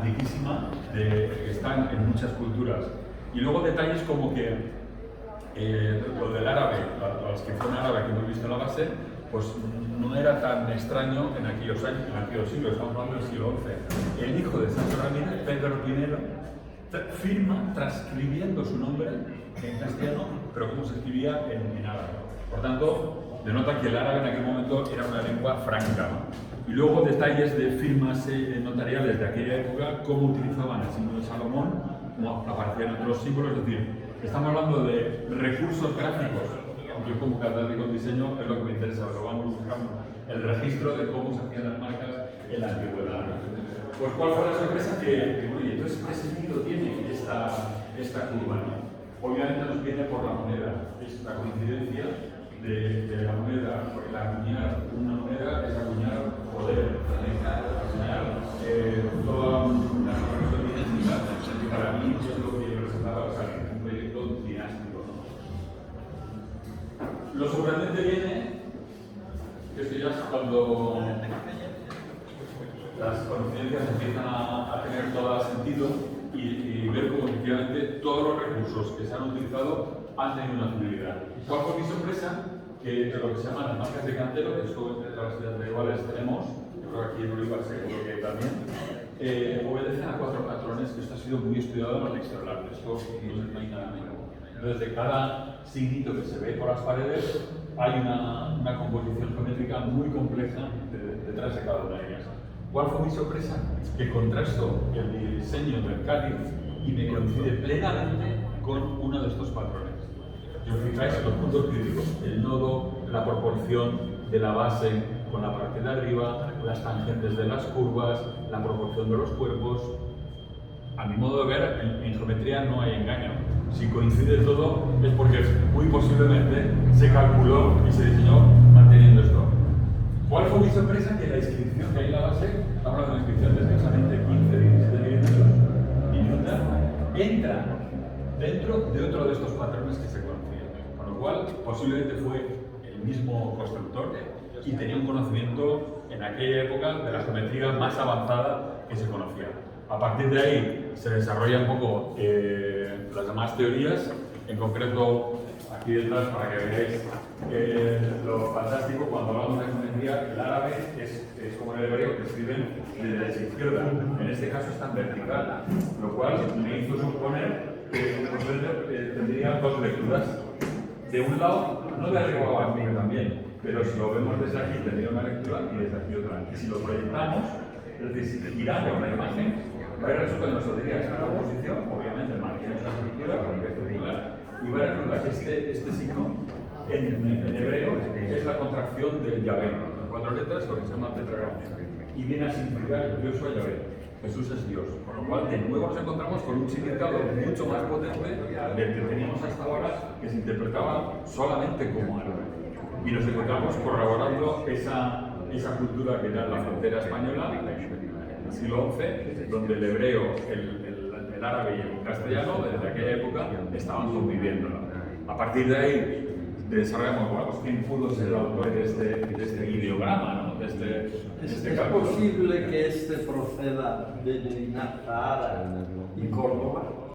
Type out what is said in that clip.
antiquísima que están en muchas culturas. Y luego detalles como que lo del árabe, la inscripción árabe que hemos visto en la base, pues no era tan extraño en aquellos años, en aquellos siglos, estamos hablando del siglo XI. El hijo de Sancho Ramírez, Pedro I, firma transcribiendo su nombre en castellano, pero como se escribía en árabe. Por tanto, denota que el árabe en aquel momento era una lengua franca, ¿no? Y luego detalles de firmas notariales de aquella época, cómo utilizaban el símbolo de Salomón, como aparecían otros símbolos, es decir, estamos hablando de recursos gráficos. Yo como catedrático en diseño es lo que me interesa, pero vamos buscando el registro de cómo se hacían las marcas en la antigüedad. Pues ¿cuál fue la sorpresa? Oye, entonces, ¿qué sentido tiene esta curva? Obviamente nos viene por la moneda, es la coincidencia de la moneda, porque el acuñar una moneda es acuñar poder, acuñar toda una relación dinámica, y para mí es lo que representaba un proyecto dinástico, ¿no? Lo sorprendente viene, que esto ya es cuando las coincidencias empiezan a tener todo sentido y ver cómo efectivamente todos los recursos que se han utilizado han tenido una finalidad. ¿Cuál fue mi sorpresa? Que lo que se llaman las marcas de cantero, que esto en las ciudades iguales tenemos, yo creo que aquí en Olivar seguro que también, obedecen a 4 patrones, que esto ha sido muy estudiado en el exterior, esto no hay nada menos. Entonces, de cada signito que se ve por las paredes, hay una composición geométrica muy compleja detrás de cada una de ellas. ¿Cuál fue mi sorpresa? Que contrasto el diseño del cáliz y me coincide plenamente con uno de estos patrones. Si os fijáis en los puntos críticos, el nodo, la proporción de la base con la parte de arriba, las tangentes de las curvas, la proporción de los cuerpos. A mi modo de ver, en geometría no hay engaño. Si coincide todo es porque muy posiblemente se calculó y se diseñó manteniendo esto. ¿Cuál fue mi sorpresa? Que la inscripción que hay en la base, estamos hablando de una inscripción de escasamente 15-17 milímetros, entra dentro de otro de estos patrones que se conocían. Con lo cual, posiblemente fue el mismo constructor y tenía un conocimiento en aquella época de la geometría más avanzada que se conocía. A partir de ahí se desarrollan un poco las demás teorías, en concreto aquí detrás para que veáis lo fantástico cuando hablamos de geometría, el árabe es como el hebreo que escriben de derecha a izquierda, en este caso está en vertical, lo cual me hizo suponer que tendría 2 lecturas. De un lado, no de arriba abajo también, pero si lo vemos desde aquí tendría una lectura y desde aquí otra. Y si lo proyectamos, es decir, si giramos la imagen, va a resultar que nosotros diría esta composición, obviamente mantenemos la estructura con el circular, y va a resultar que este signo en hebreo es la contracción del Yahvé, en 4 letras, lo que se llama tetragramación, y viene a significar yo soy Yahvé. Jesús es Dios, con lo cual de nuevo nos encontramos con un significado mucho más potente del que teníamos hasta ahora, que se interpretaba solamente como árabe. Y nos encontramos corroborando esa cultura que era la frontera española, en el siglo XI, donde el hebreo, el árabe y el castellano, desde aquella época, estaban conviviendo. A partir de ahí, desarrollamos, bueno, pues quién pudo ser el autor de este ideograma, ¿no? ¿Es posible que este proceda de Dinarta y Córdoba?